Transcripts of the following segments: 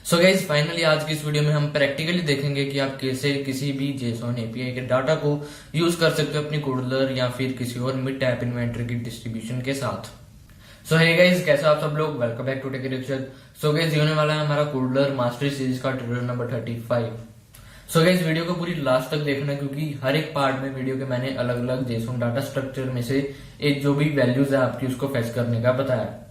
So guys finally आज की इस वीडियो में हम प्रैक्टिकली देखेंगे कि आप कैसे किसी भी जेसॉन एपीआई के डाटा को यूज कर सकते हो अपनी कुडलर या फिर किसी और मिड टैप इन्वेंटरी की डिस्ट्रीब्यूशन के साथ। सो हे गाइज, कैसे आप सब लोग? वेलकम बैक टू टेक रिक्शल। सो गाइज, ये होने वाला है हमारा कुडलर मास्टरी सीरीज का tutorial number 35। So guys, video को पूरी लास्ट तक देखना क्योंकि हर एक पार्ट में वीडियो के मैंने अलग अलग जेसॉन डाटा स्ट्रक्चर में से एक जो भी वैल्यूज है आपकी उसको फेच करने का बताया।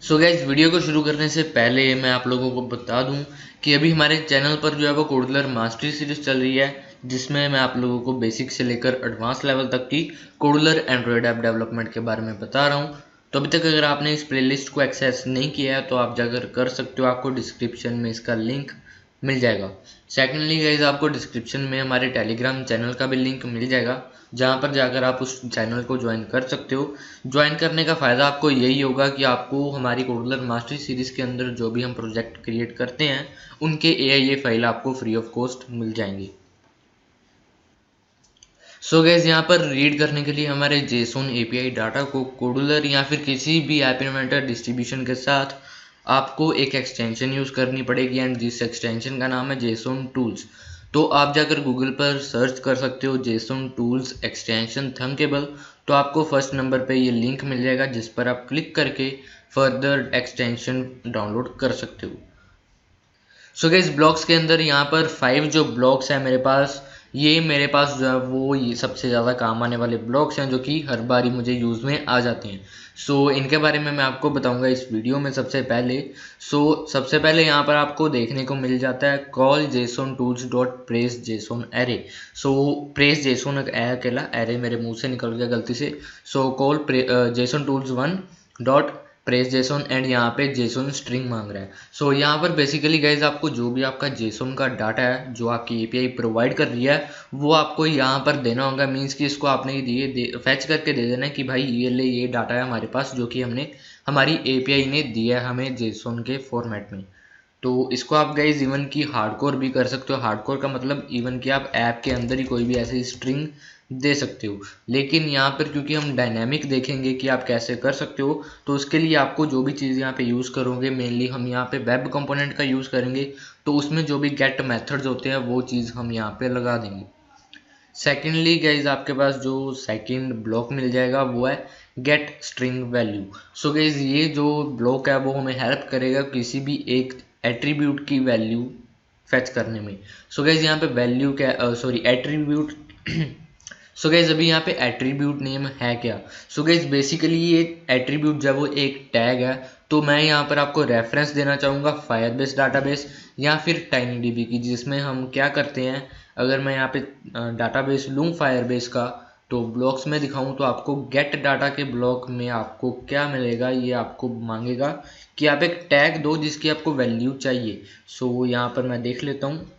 सो गाइज, वीडियो को शुरू करने से पहले मैं आप लोगों को बता दूं कि अभी हमारे चैनल पर जो है वो कोडलर मास्टरी सीरीज चल रही है, जिसमें मैं आप लोगों को बेसिक से लेकर एडवांस लेवल तक की कोडलर एंड्रॉयड ऐप डेवलपमेंट के बारे में बता रहा हूं। तो अभी तक अगर आपने इस प्लेलिस्ट को एक्सेस नहीं किया है तो आप जाकर कर सकते हो, आपको डिस्क्रिप्शन में इसका लिंक मिल जाएगा। सेकेंडली गाइज, आपको डिस्क्रिप्शन में हमारे टेलीग्राम चैनल का भी लिंक मिल जाएगा, जहाँ पर जाकर आप उस चैनल को ज्वाइन कर सकते हो। ज्वाइन करने का फ़ायदा आपको यही होगा कि आपको हमारी कोडलर मास्टरी सीरीज़ के अंदर जो भी हम प्रोजेक्ट क्रिएट करते हैं उनके AIA फाइल आपको फ्री ऑफ कॉस्ट मिल जाएंगी। सो गैस, यहाँ पर रीड करने के लिए हमारे जेसॉन API डाटा को कोडलर या फिर किसी भी ऐप इन्वेंटर डिस्ट्रीब्यूशन के साथ आपको एक एक्सटेंशन यूज़ करनी पड़ेगी एंड जिस एक्सटेंशन का नाम है जेसॉन टूल्स। तो आप जाकर गूगल पर सर्च कर सकते हो जेसॉन टूल्स एक्सटेंशन थंकेबल। तो आपको फर्स्ट नंबर पे ये लिंक मिल जाएगा जिस पर आप क्लिक करके फर्दर एक्सटेंशन डाउनलोड कर सकते हो। सो गाइस, ब्लॉक्स के अंदर यहाँ पर 5 जो ब्लॉक्स हैं मेरे पास, ये मेरे पास जो है वो ये सबसे ज़्यादा काम आने वाले ब्लॉक्स हैं जो कि हर बारी मुझे यूज़ में आ जाते हैं। सो इनके बारे में मैं आपको बताऊंगा इस वीडियो में सबसे पहले। सबसे पहले यहाँ पर आपको देखने को मिल जाता है call JSON tools dot press JSON array. Press JSON एक अकेला एरे मेरे मुंह से निकल गया गलती से। Call JSON tools 1 dot press JSON and यहाँ पे जेसॉन स्ट्रिंग मांग रहा है। यहाँ पर बेसिकली गाइज आपको जो भी आपका जेसॉन का डाटा है जो आपकी एपीआई प्रोवाइड कर रही है वो आपको यहाँ पर देना होगा। मीन्स कि इसको आपने फैच करके दे देना है कि भाई ये डाटा है हमारे पास जो कि हमने हमारी एपीआई ने दिया है हमें जेसॉन के फॉर्मेट में। तो इसको आप गाइज इवन की हार्डकोर भी कर सकते हो। हार्डकोर का मतलब इवन कि आप ऐप के अंदर ही कोई भी ऐसी स्ट्रिंग दे सकते हो। लेकिन यहाँ पर क्योंकि हम डायनामिक देखेंगे कि आप कैसे कर सकते हो, तो उसके लिए आपको जो भी चीज़ यहाँ पे यूज़ करोगे, मेनली हम यहाँ पे वेब कंपोनेंट का यूज़ करेंगे। तो उसमें जो भी गेट मेथड्स होते हैं वो चीज़ हम यहाँ पे लगा देंगे। सेकेंडली गाइज, आपके पास जो सेकेंड ब्लॉक मिल जाएगा वो है गेट स्ट्रिंग वैल्यू। गाइज, ये जो ब्लॉक है वो हमें हेल्प करेगा किसी भी एक एट्रीब्यूट की वैल्यू फेच करने में। गाइज, यहाँ पे वैल्यू क्या एट्रीब्यूट गाइज, अभी यहाँ पे एट्रीब्यूट नेम है क्या? गाइज, बेसिकली ये एट्रीब्यूट जब वो एक टैग है, तो मैं यहाँ पर आपको रेफरेंस देना चाहूँगा फायरबेस डाटाबेस या फिर टाइनीडीबी की, जिसमें हम क्या करते हैं, अगर मैं यहाँ पे डाटाबेस लूँ फायरबेस का, तो ब्लॉक्स में दिखाऊँ तो आपको गेट डाटा के ब्लॉक में आपको क्या मिलेगा, ये आपको मांगेगा कि आप एक टैग दो जिसकी आपको वैल्यू चाहिए। यहाँ पर मैं देख लेता हूँ।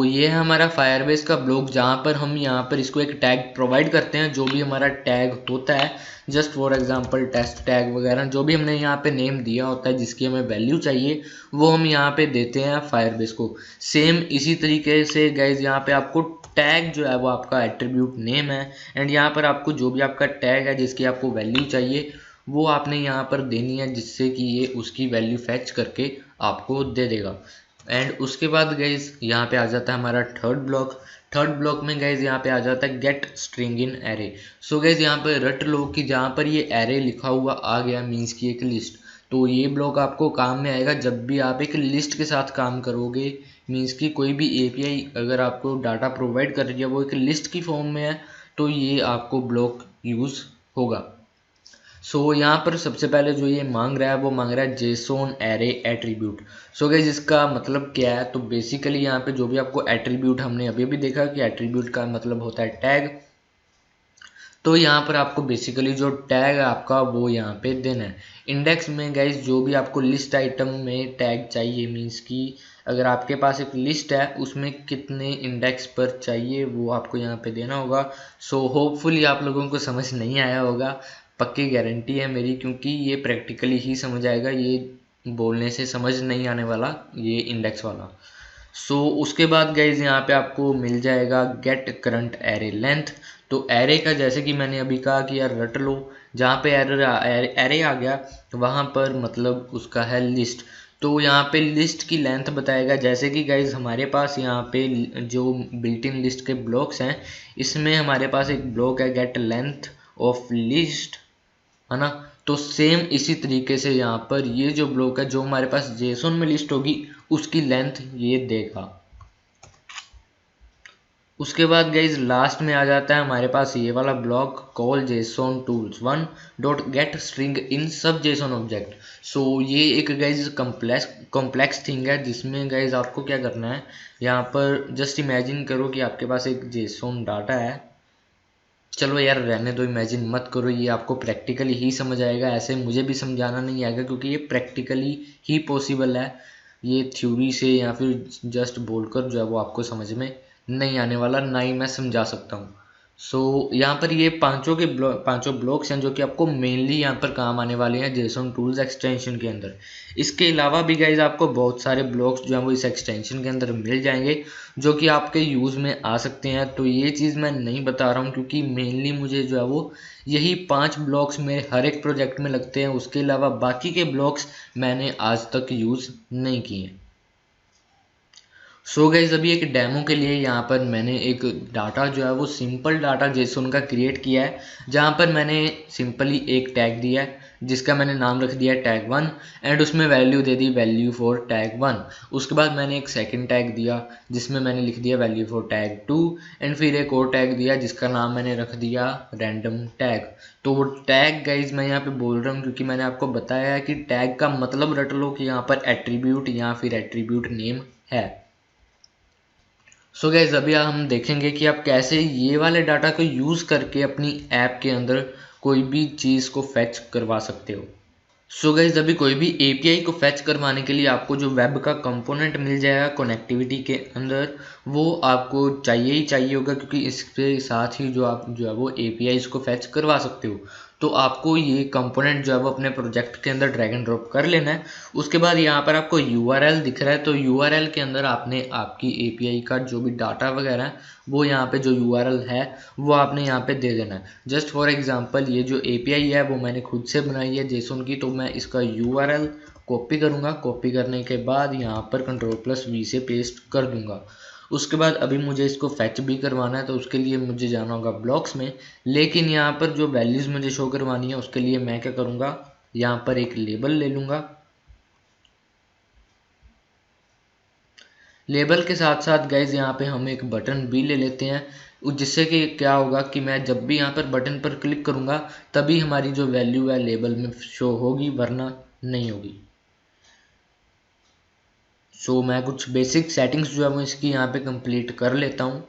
ये है हमारा फायरबेस का ब्लॉक जहाँ पर हम यहाँ पर इसको एक टैग प्रोवाइड करते हैं। जो भी हमारा टैग होता है, just for example test tag वगैरह, जो भी हमने यहाँ पे नेम दिया होता है जिसकी हमें वैल्यू चाहिए वो हम यहाँ पे देते हैं फायरबेस को। सेम इसी तरीके से गाइज, यहाँ पे आपको टैग जो है वो आपका एट्रीब्यूट नेम है एंड यहाँ पर आपको जो भी आपका टैग है जिसकी आपको वैल्यू चाहिए वो आपने यहाँ पर देनी है, जिससे कि ये उसकी वैल्यू फैच करके आपको दे देगा। एंड उसके बाद गाइज यहाँ पे आ जाता है हमारा थर्ड ब्लॉक। थर्ड ब्लॉक में गाइज यहाँ पे आ जाता है gate string in array. Guys, यहाँ पे रट लो कि जहाँ पर ये एरे लिखा हुआ आ गया मीन्स की एक लिस्ट, तो ये ब्लॉक आपको काम में आएगा जब भी आप एक लिस्ट के साथ काम करोगे। मीन्स की कोई भी एपीआई अगर आपको डाटा प्रोवाइड कर रही है वो एक लिस्ट की फॉर्म में है, तो ये आपको ब्लॉक यूज होगा। यहाँ पर सबसे पहले जो ये मांग रहा है वो मांग रहा है जेसॉन एरे एट्रीब्यूट। गाइस, इसका मतलब क्या है? तो बेसिकली यहाँ पे जो भी आपको एट्रीब्यूट, हमने अभी भी देखा कि एट्रीब्यूट का मतलब होता है टैग। तो यहाँ पर आपको बेसिकली जो टैग है आपका वो यहाँ पे देना है। इंडेक्स में गाइस जो भी आपको लिस्ट आइटम में टैग चाहिए, मीन्स कि अगर आपके पास एक लिस्ट है उसमें कितने इंडेक्स पर चाहिए वो आपको यहाँ पे देना होगा। होपफुली आप लोगों को समझ नहीं आया होगा, पक्की गारंटी है मेरी, क्योंकि ये प्रैक्टिकली ही समझ आएगा, ये बोलने से समझ नहीं आने वाला ये इंडेक्स वाला। उसके बाद गाइज यहाँ पे आपको मिल जाएगा गेट करंट एरे लेंथ। तो एरे का जैसे कि मैंने अभी कहा कि यार रट लो, जहाँ पे एरे आ गया वहाँ पर मतलब उसका है लिस्ट। तो यहाँ पे लिस्ट की लेंथ बताएगा। जैसे कि गाइज हमारे पास यहाँ पे जो बिल्ट इन लिस्ट के ब्लॉक्स हैं, इसमें हमारे पास एक ब्लॉक है गेट लेंथ ऑफ लिस्ट, है ना। तो सेम इसी तरीके से यहाँ पर ये जो ब्लॉक है जो हमारे पास जेसन में लिस्ट होगी उसकी लेंथ ये देगा। उसके बाद गाइज लास्ट में आ जाता है हमारे पास ये वाला block call JSON tools one dot gate string in सब जेसन ऑब्जेक्ट। ये एक गाइज कॉम्प्लेक्स थिंग है जिसमें गाइज आपको क्या करना है, यहाँ पर जस्ट इमेजिन करो कि आपके पास एक जेसन डाटा है। चलो यार रहने दो, इमेजिन मत करो, ये आपको प्रैक्टिकली ही समझ आएगा, ऐसे मुझे भी समझाना नहीं आएगा क्योंकि ये प्रैक्टिकली ही पॉसिबल है। ये थ्योरी से या फिर जस्ट बोलकर जो है वो आपको समझ में नहीं आने वाला, ना ही मैं समझा सकता हूँ। यहाँ पर ये पांचों ब्लॉक्स हैं जो कि आपको मेनली यहाँ पर काम आने वाले हैं जेसन टूल्स एक्सटेंशन के अंदर। इसके अलावा भी गाइज आपको बहुत सारे ब्लॉक्स जो हैं वो इस एक्सटेंशन के अंदर मिल जाएंगे जो कि आपके यूज़ में आ सकते हैं। तो ये चीज़ मैं नहीं बता रहा हूँ क्योंकि मेनली मुझे जो है वो यही 5 ब्लॉक्स मेरे हर एक प्रोजेक्ट में लगते हैं। उसके अलावा बाकी के ब्लॉक्स मैंने आज तक यूज़ नहीं किए। गाइज अभी एक डेमो के लिए यहाँ पर मैंने एक डाटा जो है वो सिंपल डाटा जेसन का क्रिएट किया है, जहाँ पर मैंने सिंपली एक टैग दिया है जिसका मैंने नाम रख दिया है टैग 1 एंड उसमें value they the value for tag 1। उसके बाद मैंने एक सेकंड टैग दिया जिसमें मैंने लिख दिया वैल्यू फॉर टैग 2 एंड फिर एक और टैग दिया जिसका नाम मैंने रख दिया रैंडम टैग। तो वो टैग गाइज मैं यहाँ पे बोल रहा हूँ क्योंकि मैंने आपको बताया है कि टैग का मतलब रट लो कि यहाँ पर एट्रीब्यूट या फिर एट्रीब्यूट नेम है। गाइज अभी हम देखेंगे कि आप कैसे ये वाले डाटा को यूज़ करके अपनी ऐप के अंदर कोई भी चीज़ को फैच करवा सकते हो। गाइज अभी कोई भी एपीआई को फैच करवाने के लिए आपको जो वेब का कंपोनेंट मिल जाएगा कनेक्टिविटी के अंदर, वो आपको चाहिए ही चाहिए होगा क्योंकि इसके साथ ही आप जो है वो एपीआई को फैच करवा सकते हो। तो आपको ये कंपोनेंट जो है वो अपने प्रोजेक्ट के अंदर ड्रैग एंड ड्रॉप कर लेना है। उसके बाद यहाँ पर आपको यूआरएल दिख रहा है, तो यूआरएल के अंदर आपने आपकी एपीआई का जो भी डाटा वगैरह है वो यहाँ पे जो यूआरएल है वो आपने यहाँ पे दे देना है। जस्ट फॉर एग्जांपल ये जो एपीआई है वो मैंने खुद से बनाई है जेसन की, तो मैं इसका यूआरएल कॉपी करूँगा। कॉपी करने के बाद यहाँ पर Ctrl+V से पेस्ट कर दूंगा। उसके बाद अभी मुझे इसको फैच भी करवाना है, तो उसके लिए मुझे जाना होगा ब्लॉक्स में। लेकिन यहाँ पर जो वैल्यूज़ मुझे शो करवानी है उसके लिए मैं क्या करूँगा, यहाँ पर एक लेबल ले लूँगा। लेबल के साथ साथ गाइज यहाँ पे हम एक बटन भी ले लेते हैं, जिससे कि क्या होगा कि मैं जब भी यहाँ पर बटन पर क्लिक करूँगा तभी हमारी जो वैल्यू है लेबल में शो होगी, वरना नहीं होगी। मैं कुछ बेसिक सेटिंग्स जो है वो इसकी यहाँ पे कंप्लीट कर लेता हूँ।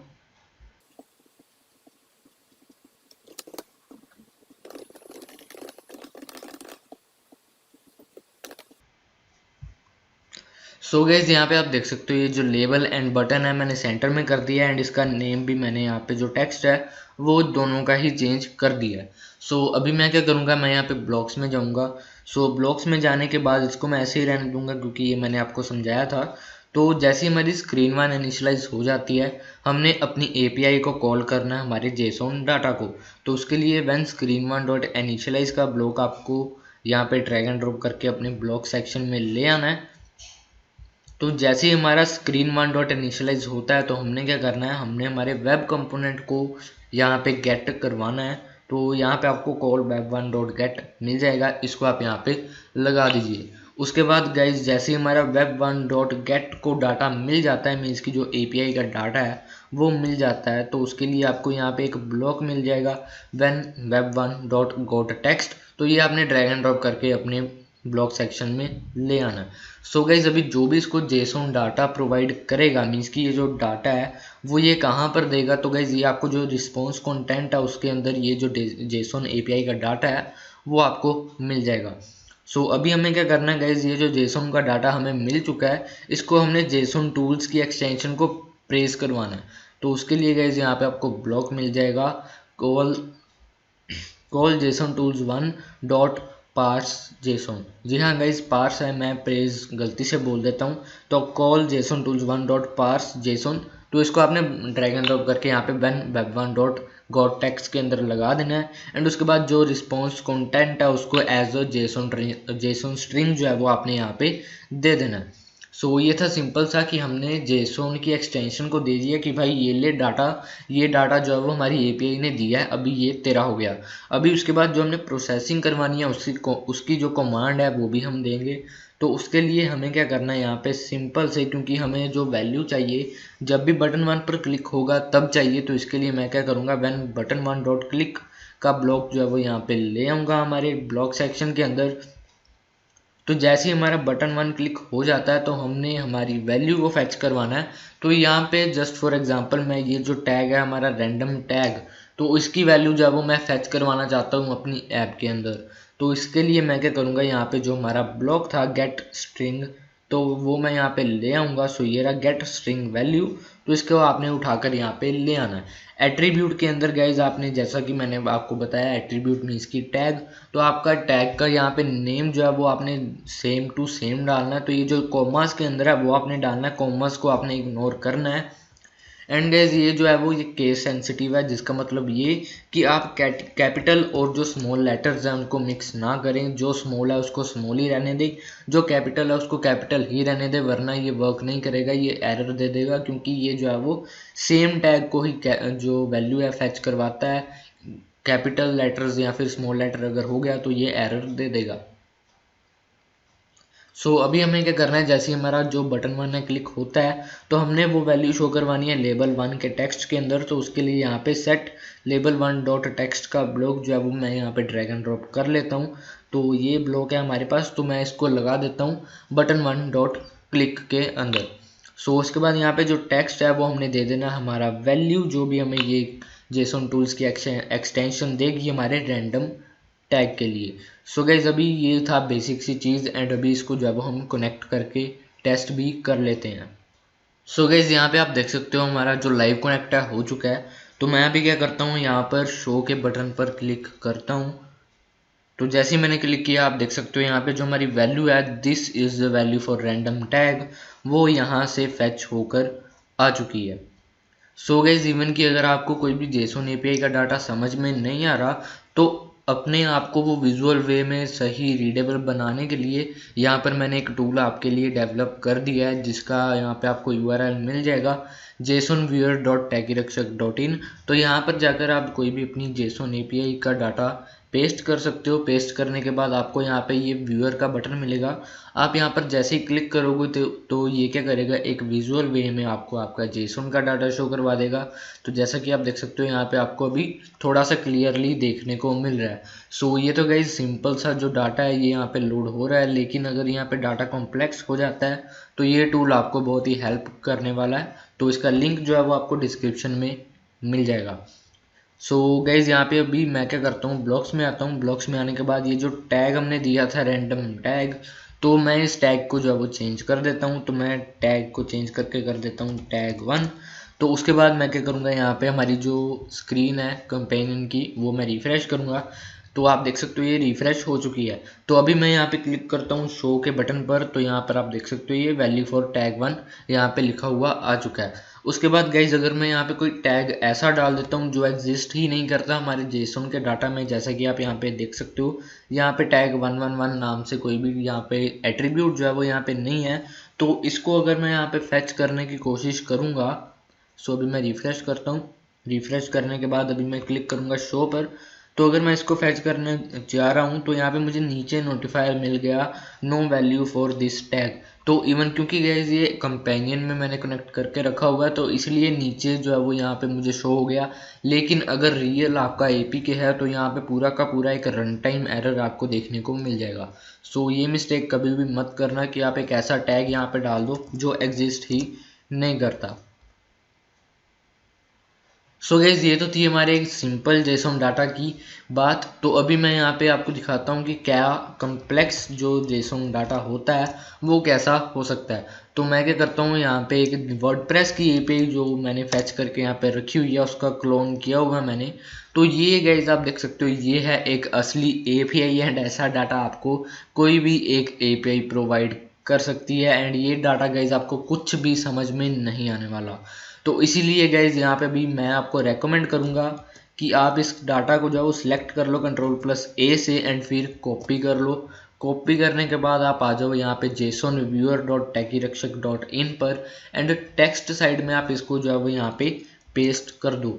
गाइज यहाँ पे आप देख सकते हो ये जो लेबल एंड बटन है मैंने सेंटर में कर दिया है एंड इसका नेम भी मैंने यहाँ पे जो टेक्स्ट है वो दोनों का ही चेंज कर दिया है। अभी मैं क्या करूँगा, मैं यहाँ पे ब्लॉक्स में जाऊँगा। ब्लॉक्स में जाने के बाद इसको मैं ऐसे ही रहने दूंगा क्योंकि ये मैंने आपको समझाया था। तो जैसे ही हमारी स्क्रीन 1 इनिशियलाइज हो जाती है, हमने अपनी एपीआई को कॉल करना है हमारे जेसन डाटा को। तो उसके लिए व्हेन स्क्रीन 1 डॉट इनिशियलाइज का ब्लॉक आपको यहाँ पे ड्रैग एंड ड्रॉप करके अपने ब्लॉक सेक्शन में ले आना है। तो जैसे ही हमारा स्क्रीन 1 डॉट इनिशियलाइज होता है तो हमने क्या करना है, हमने हमारे वेब कंपोनेंट को यहाँ पे गेट करवाना है। तो यहाँ पे आपको कॉल web1 डॉट गेट मिल जाएगा, इसको आप यहाँ पे लगा दीजिए। उसके बाद गाइज जैसे ही हमारा web1 डॉट गेट को डाटा मिल जाता है, मीन्स की जो एपीआई का डाटा है वो मिल जाता है, तो उसके लिए आपको यहाँ पे एक ब्लॉक मिल जाएगा when web1 dot goat text. तो ये आपने ड्रैग एंड ड्रॉप करके अपने ब्लॉक सेक्शन में ले आना है। गाइज अभी जो भी इसको जेसन डाटा प्रोवाइड करेगा, मीन्स कि ये जो डाटा है वो ये कहाँ पर देगा, तो गाइज ये आपको जो रिस्पॉन्स कंटेंट है उसके अंदर ये जो जेसन एपीआई का डाटा है वो आपको मिल जाएगा। अभी हमें क्या करना है गाइज, ये जो जेसन का डाटा हमें मिल चुका है इसको हमने जेसन टूल्स की एक्सटेंशन को प्रेस करवाना है। तो उसके लिए गाइज यहाँ पे आपको ब्लॉक मिल जाएगा call JSON tools 1 dot parse JSON. जी हाँ गाइज, पार्स है, मैं प्रेज गलती से बोल देता हूँ। तो call JSON tools one dot parse JSON, तो इसको आपने ड्रैग एंड ड्रॉप करके यहाँ पे one web one dot got text के अंदर लगा देना है। एंड उसके बाद जो रिस्पॉन्स कंटेंट है उसको एज अ जेसोन स्ट्रिंग जो है वो आपने यहाँ पे दे देना है। सो ये था सिंपल सा कि हमने जेसोन की एक्सटेंशन को दे दिया कि भाई ये डाटा जो है वो हमारी एपीआई ने दिया है, अभी ये तेरा हो गया। अभी उसके बाद जो हमने प्रोसेसिंग करवानी है उसकी जो कमांड है वो भी हम देंगे। तो उसके लिए हमें क्या करना है, यहाँ पे सिंपल से, क्योंकि हमें जो वैल्यू चाहिए जब भी बटन वन पर क्लिक होगा तब चाहिए, तो इसके लिए मैं क्या करूँगा, when button one dot click का ब्लॉक जो है वो यहाँ पे ले आऊँगा हमारे ब्लॉक सेक्शन के अंदर। तो जैसे ही हमारा बटन वन क्लिक हो जाता है तो हमने हमारी वैल्यू को फैच करवाना है। तो यहाँ पे जस्ट फॉर एग्जांपल मैं ये जो टैग है हमारा रैंडम टैग, तो इसकी वैल्यू जो है वो मैं फैच करवाना चाहता हूँ अपनी ऐप के अंदर। तो इसके लिए मैं क्या करूँगा, यहाँ पे जो हमारा ब्लॉक था गेट स्ट्रिंग, तो वो मैं यहाँ पे ले आऊँगा। सो ये रहा गेट स्ट्रिंग वैल्यू, तो इसको आपने उठाकर यहाँ पे ले आना है। एट्रीब्यूट के अंदर गाइज आपने, जैसा कि मैंने आपको बताया, एट्रीब्यूट मीन्स की टैग, तो आपका टैग का यहाँ पे नेम जो है वो आपने सेम टू सेम डालना है। तो ये जो कॉमास के अंदर है वो आपने डालना है, कॉमास को आपने इग्नोर करना है। एंड गाइज ये जो है वो ये केस सेंसिटिव है, जिसका मतलब ये कि आप कैपिटल और जो स्मॉल लेटर्स हैं उनको मिक्स ना करें। जो स्मॉल है उसको स्मॉल ही रहने दें, जो कैपिटल है उसको कैपिटल ही रहने दें, वरना ये वर्क नहीं करेगा, ये एरर दे देगा, क्योंकि ये जो है वो सेम टैग को ही जो वैल्यू है फैच करवाता है। कैपिटल लेटर्स या फिर स्मॉल लेटर अगर हो गया तो ये एरर दे देगा। सो अभी हमें क्या करना है, जैसे हमारा जो बटन वन है क्लिक होता है तो हमने वो वैल्यू शो करवानी है लेबल वन के टेक्स्ट के अंदर। तो उसके लिए यहाँ पे set label one dot text का ब्लॉक जो है वो मैं यहाँ पे ड्रैग एंड ड्रॉप कर लेता हूँ। तो ये ब्लॉक है हमारे पास, तो मैं इसको लगा देता हूँ बटन वन डॉट क्लिक के अंदर। सो उसके बाद यहाँ पे जो टेक्स्ट है वो हमने दे देना हमारा वैल्यू, जो भी हमें ये जेसोन टूल्स की एक्सटेंशन देगी हमारे रैंडम टैग के लिए। सो गाइज अभी ये था बेसिक सी चीज़, एंड अभी इसको जब हम कनेक्ट करके टेस्ट भी कर लेते हैं। सो गाइज यहाँ पे आप देख सकते हो हमारा जो लाइव कनेक्ट है हो चुका है। तो मैं अभी क्या करता हूँ, यहाँ पर शो के बटन पर क्लिक करता हूँ। तो जैसे ही मैंने क्लिक किया आप देख सकते हो यहाँ पे जो हमारी वैल्यू है, this is the value for random tag, वो यहाँ से फैच होकर आ चुकी है। सो गाइज इवन कि अगर आपको कोई भी जेसोन एपीआई का डाटा समझ में नहीं आ रहा, तो अपने आप को वो विजुअल वे में सही रीडेबल बनाने के लिए यहाँ पर मैंने एक टूल आपके लिए डेवलप कर दिया है, जिसका यहाँ पे आपको यूआरएल मिल जाएगा jasonviewer.techirkshak.in। तो यहाँ पर जाकर आप कोई भी अपनी जेसोन एपीआई का डाटा पेस्ट कर सकते हो। पेस्ट करने के बाद आपको यहाँ पे ये व्यूअर का बटन मिलेगा। आप यहाँ पर जैसे ही क्लिक करोगे तो ये क्या करेगा, एक विजुअल वे में आपको आपका जेसोन का डाटा शो करवा देगा। तो जैसा कि आप देख सकते हो यहाँ पे आपको अभी थोड़ा सा क्लियरली देखने को मिल रहा है। सो ये तो गाइज सिंपल सा जो डाटा है ये यहाँ पे लोड हो रहा है, लेकिन अगर यहाँ पे डाटा कॉम्प्लेक्स हो जाता है तो ये टूल आपको बहुत ही हेल्प करने वाला है। तो इसका लिंक जो है वो आपको डिस्क्रिप्शन में मिल जाएगा। सो गाइज यहाँ पे अभी मैं क्या करता हूँ, ब्लॉक्स में आता हूँ। ब्लॉक्स में आने के बाद ये जो टैग हमने दिया था रैंडम टैग, तो मैं इस टैग को जो है वो चेंज कर देता हूँ। तो मैं टैग को चेंज करके कर देता हूँ टैग वन। तो उसके बाद मैं क्या करूँगा, यहाँ पे हमारी जो स्क्रीन है कंपेनियन की वो मैं रिफ़्रेश करूँगा। तो आप देख सकते हो ये रिफ़्रेश हो चुकी है। तो अभी मैं यहाँ पे क्लिक करता हूँ शो के बटन पर, तो यहाँ पर आप देख सकते हो ये वैल्यू फॉर टैग वन यहाँ पे लिखा हुआ आ चुका है। उसके बाद गाइज अगर मैं यहाँ पे कोई टैग ऐसा डाल देता हूँ जो एग्जिस्ट ही नहीं करता हमारे जेसोन के डाटा में, जैसा कि आप यहाँ पे देख सकते हो यहाँ पे टैग 111 नाम से कोई भी यहाँ पे एट्रीब्यूट जो है वो यहाँ पे नहीं है। तो इसको अगर मैं यहाँ पे फैच करने की कोशिश करूँगा, सो अभी मैं रिफ़्रेश करता हूँ। रिफ़्रेश करने के बाद अभी मैं क्लिक करूँगा शो पर। तो अगर मैं इसको फैच करने जा रहा हूँ तो यहाँ पे मुझे नीचे नोटिफायर मिल गया no value for this tag. तो इवन क्योंकि गाइस ये कंपेनियन में मैंने कनेक्ट करके रखा हुआ है तो इसलिए नीचे जो है वो यहाँ पे मुझे शो हो गया। लेकिन अगर रियल आपका एपीके है तो यहाँ पे पूरा का पूरा एक रन टाइम एरर आपको देखने को मिल जाएगा। सो ये मिस्टेक कभी भी मत करना कि आप एक ऐसा टैग यहाँ पे डाल दो जो एग्जिस्ट ही नहीं करता। सो गाइज ये तो थी हमारे एक सिंपल जेसॉन डाटा की बात। तो अभी मैं यहाँ पे आपको दिखाता हूँ कि क्या कम्प्लेक्स जो जेसॉन डाटा होता है वो कैसा हो सकता है। तो मैं क्या करता हूँ, यहाँ पे एक वर्डप्रेस की एपीआई जो मैंने फैच करके यहाँ पे रखी हुई है उसका क्लोन किया हुआ है मैंने। तो ये गाइज आप देख सकते हो ये है एक असली एपीआई एंड ऐसा डाटा आपको कोई भी एक एपीआई प्रोवाइड कर सकती है। एंड ये डाटा गाइज आपको कुछ भी समझ में नहीं आने वाला। तो इसीलिए गाइज यहाँ पे भी मैं आपको रेकमेंड करूँगा कि आप इस डाटा को जो सिलेक्ट कर लो Ctrl+A से एंड फिर कॉपी कर लो। कॉपी करने के बाद आप आ जाओ यहाँ पे JSON-viewer.techirक्षक.in पर एंड टेक्स्ट साइड में आप इसको जो है यहाँ पे पेस्ट कर दो।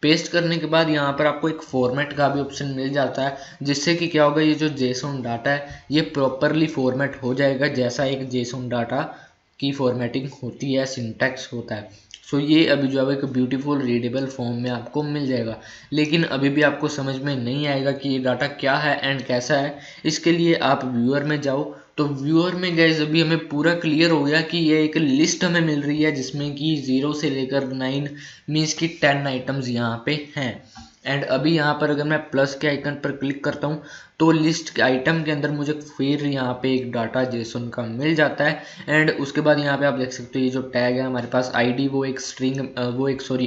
पेस्ट करने के बाद यहाँ पर आपको एक फॉर्मेट का भी ऑप्शन मिल जाता है, जिससे कि क्या होगा, ये जो जेसॉन डाटा है ये प्रॉपरली फॉर्मेट हो जाएगा जैसा एक जेसॉन डाटा की फॉर्मेटिंग होती है, सिंटैक्स होता है। सो ये अभी जो है एक ब्यूटीफुल रीडेबल फॉर्म में आपको मिल जाएगा। लेकिन अभी भी आपको समझ में नहीं आएगा कि ये डाटा क्या है एंड कैसा है। इसके लिए आप व्यूअर में जाओ। तो व्यूअर में गए अभी हमें पूरा क्लियर हो गया कि ये एक लिस्ट हमें मिल रही है जिसमें कि 0 से लेकर 9 मीन्स की 10 आइटम्स यहाँ पे हैं। एंड अभी यहाँ पर अगर मैं प्लस के आइकन पर क्लिक करता हूँ तो लिस्ट के आइटम के अंदर मुझे फिर यहाँ पे एक डाटा जेसॉन का मिल जाता है। एंड उसके बाद यहाँ पे आप देख सकते हो ये जो टैग है हमारे पास आईडी वो एक स्ट्रिंग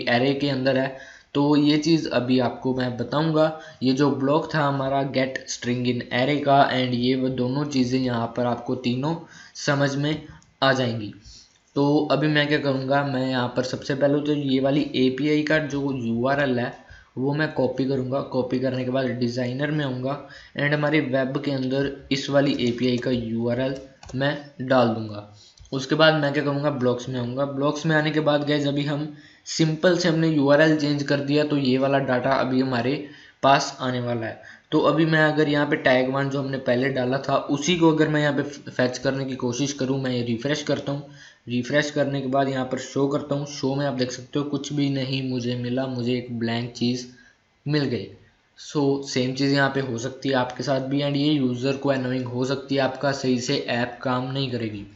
एरे के अंदर है। तो ये चीज़ अभी आपको मैं बताऊंगा। ये जो ब्लॉक था हमारा गेट स्ट्रिंग इन एरे का एंड ये वो दोनों चीज़ें यहाँ पर आपको तीनों समझ में आ जाएंगी। तो अभी मैं क्या करूँगा, मैं यहाँ पर सबसे पहले तो ये वाली एपीआई का जो URL है वो मैं कॉपी करूँगा। कॉपी करने के बाद डिज़ाइनर में आऊँगा एंड हमारे वेब के अंदर इस वाली एपीआई का URL मैं डाल दूँगा। उसके बाद मैं क्या करूँगा, ब्लॉक्स में आऊँगा। ब्लॉक्स में आने के बाद गाइस अभी हम सिंपल से हमने URL चेंज कर दिया तो ये वाला डाटा अभी हमारे पास आने वाला है। तो अभी मैं अगर यहाँ पे टैग 1 जो हमने पहले डाला था उसी को अगर मैं यहाँ पे फैच करने की कोशिश करूँ, मैं ये रिफ़्रेश करता हूँ। रिफ़्रेश करने के बाद यहाँ पर शो करता हूँ। शो में आप देख सकते हो कुछ भी नहीं मुझे मिला, मुझे एक ब्लैंक चीज़ मिल गई। सो सेम चीज़ यहाँ पे हो सकती है आपके साथ भी एंड ये यूज़र को एनोइंग हो सकती है, आपका सही से ऐप काम नहीं करेगी।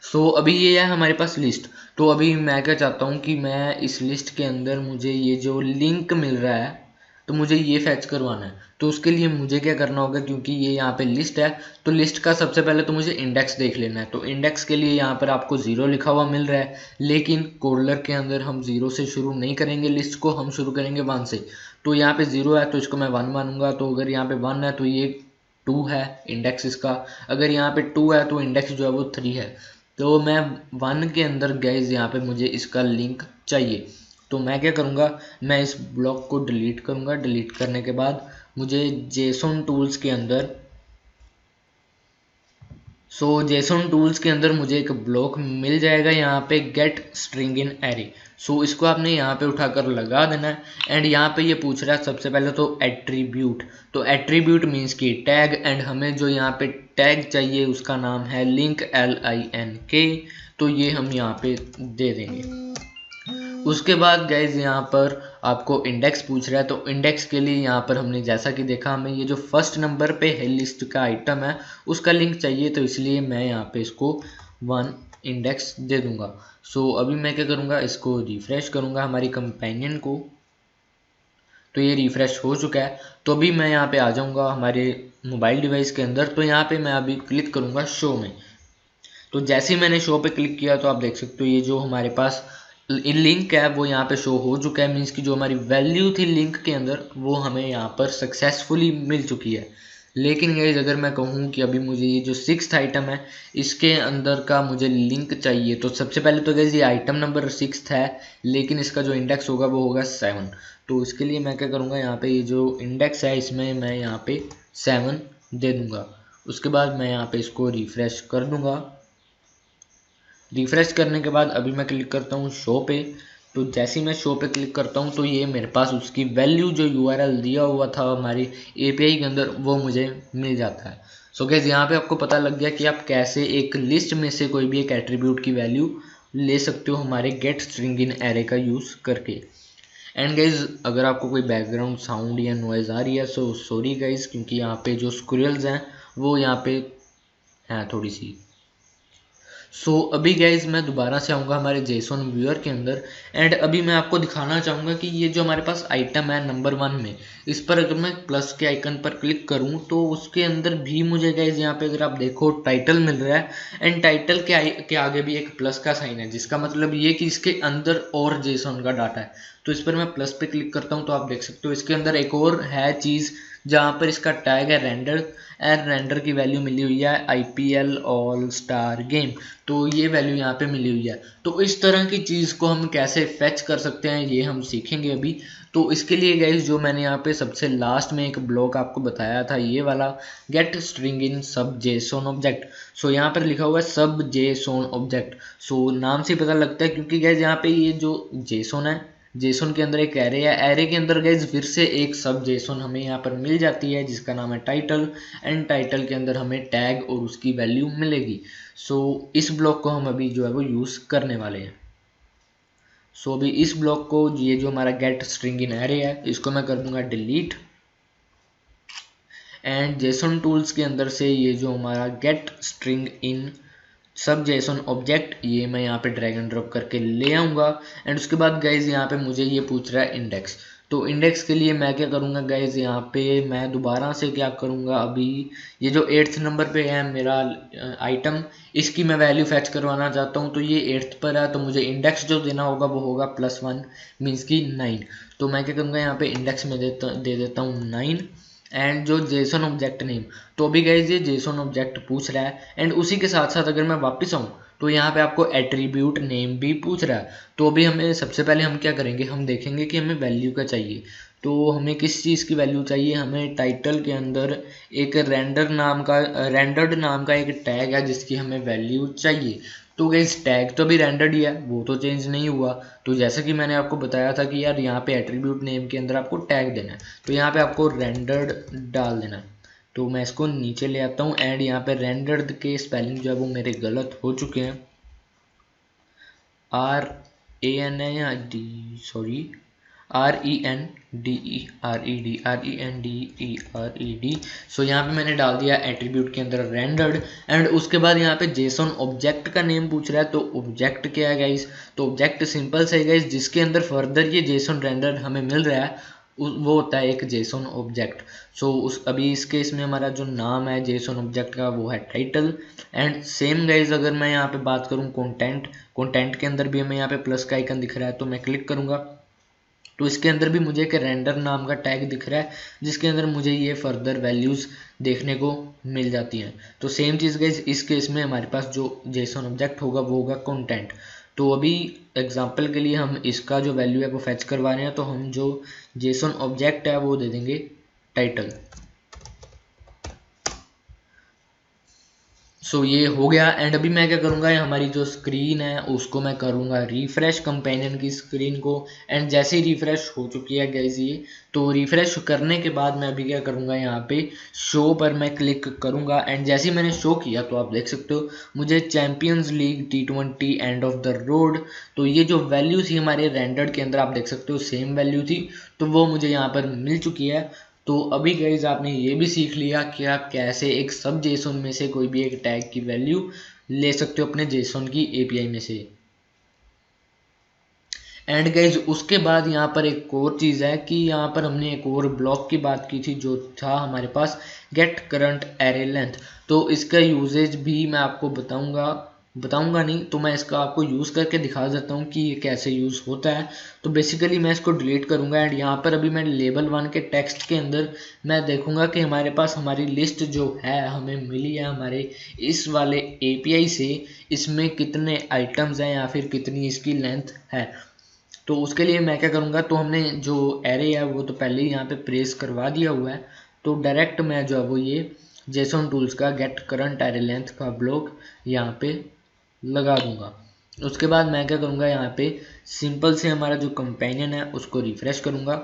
सो अभी ये है हमारे पास लिस्ट। तो अभी मैं क्या चाहता हूँ कि मैं इस लिस्ट के अंदर मुझे ये जो लिंक मिल रहा है तो मुझे ये फैच करवाना है। तो उसके लिए मुझे क्या करना होगा, क्योंकि ये यहाँ पे लिस्ट है तो लिस्ट का सबसे पहले तो मुझे इंडेक्स देख लेना है। तो इंडेक्स के लिए यहाँ पर आपको 0 लिखा हुआ मिल रहा है, लेकिन कोडलर के अंदर हम 0 से शुरू नहीं करेंगे, लिस्ट को हम शुरू करेंगे 1 से। तो यहाँ पे 0 है तो इसको मैं 1 मानूंगा। तो अगर यहाँ पे 1 है तो ये 2 है इंडेक्स इसका। अगर यहाँ पे 2 है तो इंडेक्स जो है वो 3 है। तो मैं 1 के अंदर गाइस यहाँ पे मुझे इसका लिंक चाहिए। तो मैं क्या करूँगा, मैं इस ब्लॉक को डिलीट करूँगा। डिलीट करने के बाद मुझे जेसॉन टूल्स के अंदर जेसॉन टूल्स के अंदर मुझे एक ब्लॉक मिल जाएगा यहाँ पे गेट स्ट्रिंग इन एरे। इसको आपने यहाँ पे उठाकर लगा देना है। एंड यहाँ पे ये पूछ रहा है सबसे पहले तो एट्रीब्यूट। तो एट्रीब्यूट मीन्स की टैग एंड हमें जो यहाँ पे टैग चाहिए उसका नाम है लिंक LINK। तो ये हम यहाँ पे दे देंगे। उसके बाद गाइज यहाँ पर आपको इंडेक्स पूछ रहा है। तो इंडेक्स के लिए यहाँ पर हमने जैसा कि देखा हमें ये जो फर्स्ट नंबर पे है लिस्ट का आइटम है उसका लिंक चाहिए, तो इसलिए मैं यहाँ पे इसको 1 इंडेक्स दे दूंगा। अभी मैं क्या करूँगा, इसको रिफ्रेश करूँगा हमारी कंपेनियन को। तो ये रिफ्रेश हो चुका है। तो अभी मैं यहाँ पे आ जाऊँगा हमारे मोबाइल डिवाइस के अंदर। तो यहाँ पे मैं अभी क्लिक करूँगा शो में। तो जैसे ही मैंने शो पे क्लिक किया तो आप देख सकते हो ये जो हमारे पास लिंक है वो यहाँ पे शो हो चुका है। मीन्स की जो हमारी वैल्यू थी लिंक के अंदर वो हमें यहाँ पर सक्सेसफुली मिल चुकी है। लेकिन गाइस अगर मैं कहूँ कि अभी मुझे ये जो 6th आइटम है इसके अंदर का मुझे लिंक चाहिए, तो सबसे पहले तो गाइस ये आइटम नंबर 6th है, लेकिन इसका जो इंडेक्स होगा वो होगा 7। तो इसके लिए मैं क्या करूँगा, यहाँ पे ये जो इंडेक्स है इसमें मैं यहाँ पे 7 दे दूँगा। उसके बाद मैं यहाँ पे इसको रिफ्रेश कर दूँगा। रिफ्रेश करने के बाद अभी मैं क्लिक करता हूँ शो पे। तो जैसे ही मैं शो पे क्लिक करता हूँ तो ये मेरे पास उसकी वैल्यू जो URL दिया हुआ था हमारी API के अंदर वो मुझे मिल जाता है। गाइस यहाँ पे आपको पता लग गया कि आप कैसे एक लिस्ट में से कोई भी एक एट्रीब्यूट की वैल्यू ले सकते हो हमारे गेट स्ट्रिंग इन एरे का यूज़ करके। एंड गाइज अगर आपको कोई बैकग्राउंड साउंड या नॉइज़ आ रही है सो सॉरी गाइज, क्योंकि यहाँ पे जो स्क्रिल्स हैं वो यहाँ पे हैं थोड़ी सी। अभी गाइज मैं दोबारा से आऊँगा हमारे जेसोन व्यूअर के अंदर, एंड अभी मैं आपको दिखाना चाहूँगा कि ये जो हमारे पास आइटम है नंबर 1 में, इस पर अगर मैं प्लस के आइकन पर क्लिक करूँ तो उसके अंदर भी मुझे गाइज यहाँ पे अगर आप देखो टाइटल मिल रहा है, एंड टाइटल के आगे भी एक प्लस का साइन है, जिसका मतलब ये कि इसके अंदर और जेसोन का डाटा है। तो इस पर मैं प्लस पे क्लिक करता हूँ तो आप देख सकते हो इसके अंदर एक और है चीज़ जहाँ पर इसका टैग है रेंडर, एंड रेंडर की वैल्यू मिली हुई है IPL ऑल स्टार गेम, तो ये वैल्यू यहाँ पे मिली हुई है। तो इस तरह की चीज़ को हम कैसे फेच कर सकते हैं ये हम सीखेंगे अभी। तो इसके लिए गाइस जो मैंने यहाँ पे सबसे लास्ट में एक ब्लॉक आपको बताया था, ये वाला गेट स्ट्रिंग इन सब जेसोन ऑब्जेक्ट। यहाँ पर लिखा हुआ है सब जेसोन ऑब्जेक्ट। नाम से पता लगता है क्योंकि गाइस यहाँ पे ये जो जेसोन है, जेसोन के अंदर एक एरे है, एरे के अंदर गाइज फिर से एक सब जेसोन हमें यहाँ पर मिल जाती है जिसका नाम है टाइटल, एंड टाइटल के अंदर हमें टैग और उसकी वैल्यू मिलेगी। इस ब्लॉक को हम अभी जो है वो यूज़ करने वाले हैं। अभी इस ब्लॉक को, ये जो हमारा गेट स्ट्रिंग इन एरे है, इसको मैं कर दूंगा डिलीट, एंड जेसोन टूल्स के अंदर से ये जो हमारा गेट स्ट्रिंग इन सब जेसोन ऑब्जेक्ट, ये मैं यहाँ पे ड्रैग एंड ड्रॉप करके ले आऊँगा। एंड उसके बाद गाइज यहाँ पे मुझे ये पूछ रहा है इंडेक्स। तो इंडेक्स के लिए मैं क्या करूँगा गाइज, यहाँ पे मैं दोबारा से क्या करूँगा, अभी ये जो 8th नंबर पे है मेरा आइटम, इसकी मैं वैल्यू फैच करवाना चाहता हूँ। तो ये 8th पर है, तो मुझे इंडेक्स जो देना होगा वो होगा +1 मीन्स की 9। तो मैं क्या करूँगा, यहाँ पे इंडेक्स में दे देता हूँ 9, एंड जो जेसोन ऑब्जेक्ट नेम, तो अभी गाइज ये जेसोन ऑब्जेक्ट पूछ रहा है, एंड उसी के साथ साथ अगर मैं वापस आऊँ तो यहाँ पे आपको एट्रीब्यूट नेम भी पूछ रहा है। तो अभी हमें सबसे पहले हम क्या करेंगे, हम देखेंगे कि हमें वैल्यू का चाहिए। तो हमें किस चीज़ की वैल्यू चाहिए, हमें टाइटल के अंदर एक रेंडर्ड नाम का एक टैग है जिसकी हमें वैल्यू चाहिए। तो गाइस टैग तो अभी रेंडर्ड ही है, वो तो चेंज नहीं हुआ। तो जैसा कि मैंने आपको बताया था कि यार यहाँ पे एट्रीब्यूट नेम के अंदर आपको टैग देना है, तो यहाँ पे आपको रेंडर्ड डाल देना है। तो मैं इसको नीचे ले आता हूँ, एंड यहाँ पे रेंडर्ड के स्पेलिंग जो है वो मेरे गलत हो चुके हैं, RAN है या D, सॉरी RENDERED। यहाँ पे मैंने डाल दिया एट्रीब्यूट के अंदर रेंडर्ड, एंड उसके बाद यहाँ पे जेसोन ऑब्जेक्ट का नेम पूछ रहा है। तो ऑब्जेक्ट क्या है गाइस, तो ऑब्जेक्ट सिंपल से गाइस जिसके अंदर फर्दर ये जेसोन रेंडर्ड हमें मिल रहा है वो होता है एक जेसोन ऑब्जेक्ट। अभी इस केस में हमारा जो नाम है जेसोन ऑब्जेक्ट का वो है टाइटल। एंड सेम गाइज अगर मैं यहाँ पे बात करूँ कंटेंट के अंदर भी हमें यहाँ पे प्लस का आइकन दिख रहा है, तो मैं क्लिक करूँगा तो इसके अंदर भी मुझे एक रेंडर नाम का टैग दिख रहा है जिसके अंदर मुझे ये फर्दर वैल्यूज़ देखने को मिल जाती हैं। तो सेम चीज़ गाइज इस केस में हमारे पास जो जेसोन ऑब्जेक्ट होगा वो होगा कंटेंट। तो अभी एग्जांपल के लिए हम इसका जो वैल्यू है वो फैच करवा रहे हैं, तो हम जो जेसोन ऑब्जेक्ट है वो दे देंगे टाइटल। ये हो गया, एंड अभी मैं क्या करूँगा, हमारी जो स्क्रीन है उसको मैं करूँगा रिफ्रेश कंपेनियन की स्क्रीन को। एंड जैसे ही रिफ्रेश हो चुकी है गाइस ये, तो रिफ्रेश करने के बाद मैं अभी क्या करूँगा, यहाँ पे शो पर मैं क्लिक करूँगा, एंड जैसे ही मैंने शो किया तो आप देख सकते हो मुझे champions league T20 end of the road, तो ये जो वैल्यू थी हमारे रेंडर्ड के अंदर आप देख सकते हो सेम वैल्यू थी, तो वो मुझे यहाँ पर मिल चुकी है। तो अभी गाइज आपने ये भी सीख लिया कि आप कैसे एक सब जेसोन में से कोई भी एक टैग की वैल्यू ले सकते हो अपने जेसोन की API में से। एंड गाइज उसके बाद यहाँ पर एक और चीज़ है कि यहाँ पर हमने एक और ब्लॉक की बात की थी जो था हमारे पास गेट करंट एरे लेंथ। तो इसका यूजेज भी मैं आपको बताऊंगा नहीं, तो मैं इसका आपको यूज़ करके दिखा देता हूँ कि ये कैसे यूज़ होता है। तो बेसिकली मैं इसको डिलीट करूँगा, एंड यहाँ पर अभी मैं लेवल 1 के टेक्स्ट के अंदर मैं देखूँगा कि हमारे पास हमारी लिस्ट जो है हमें मिली है हमारे इस वाले API से, इसमें कितने आइटम्स हैं या फिर कितनी इसकी लेंथ है। तो उसके लिए मैं क्या करूँगा, तो हमने जो एरे है वो तो पहले ही यहाँ पे प्रेस करवा दिया हुआ है, तो डायरेक्ट मैं जो है वो ये जेसोन टूल्स का गेट करंट एरे लेंथ का ब्लॉक यहाँ पे लगा दूंगा। उसके बाद मैं क्या करूँगा, यहाँ पे सिंपल से हमारा जो कंपेनियन है उसको रिफ्रेश करूँगा।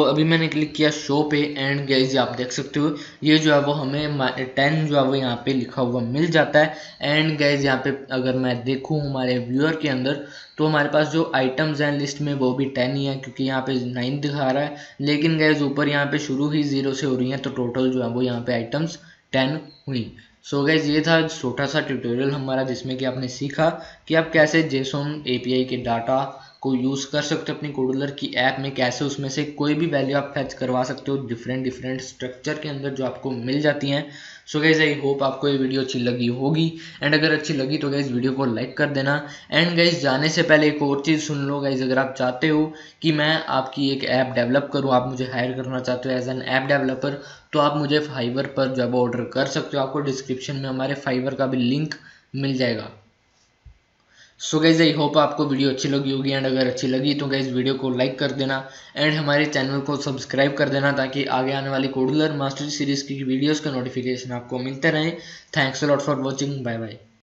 अभी मैंने क्लिक किया शो पे, एंड गाइज आप देख सकते हो ये जो है वो हमें 10 जो है वो यहाँ पे लिखा हुआ मिल जाता है। एंड गाइज यहाँ पे अगर मैं देखूँ हमारे व्यूअर के अंदर, तो हमारे पास जो आइटम्स हैं लिस्ट में वो भी 10 ही है, क्योंकि यहाँ पे 9 दिखा रहा है, लेकिन गाइज ऊपर यहाँ पे शुरू ही 0 से हो रही है, तो टोटल जो है वो यहाँ पे आइटम्स 10 हुई। सो गाइज ये था छोटा सा ट्यूटोरियल हमारा, जिसमें कि आपने सीखा कि आप कैसे जेसोन एपीआई के डाटा को यूज़ कर सकते हो अपनी कोडुलर की ऐप में, कैसे उसमें से कोई भी वैल्यू आप फेच करवा सकते हो डिफरेंट स्ट्रक्चर के अंदर जो आपको मिल जाती हैं। सो गाइज आई होप आपको ये वीडियो अच्छी लगी होगी, एंड अगर अच्छी लगी तो गाइज वीडियो को लाइक कर देना। एंड गाइज जाने से पहले एक और चीज़ सुन लो गाइज, अगर आप चाहते हो कि मैं आपकी एक ऐप डेवलप करूँ, आप मुझे हायर करना चाहते हो एज एन ऐप डेवलपर, तो आप मुझे फाइवर पर जॉब ऑर्डर कर सकते हो। आपको डिस्क्रिप्शन में हमारे फाइवर का भी लिंक मिल जाएगा। सो गाइज आई होप आपको वीडियो अच्छी लगी होगी, एंड अगर अच्छी लगी तो गाइज वीडियो को लाइक कर देना एंड हमारे चैनल को सब्सक्राइब कर देना, ताकि आगे आने वाली कोडुलर मास्टरी सीरीज की वीडियोस के नोटिफिकेशन आपको मिलते रहें। Thanks a lot for watching, bye bye.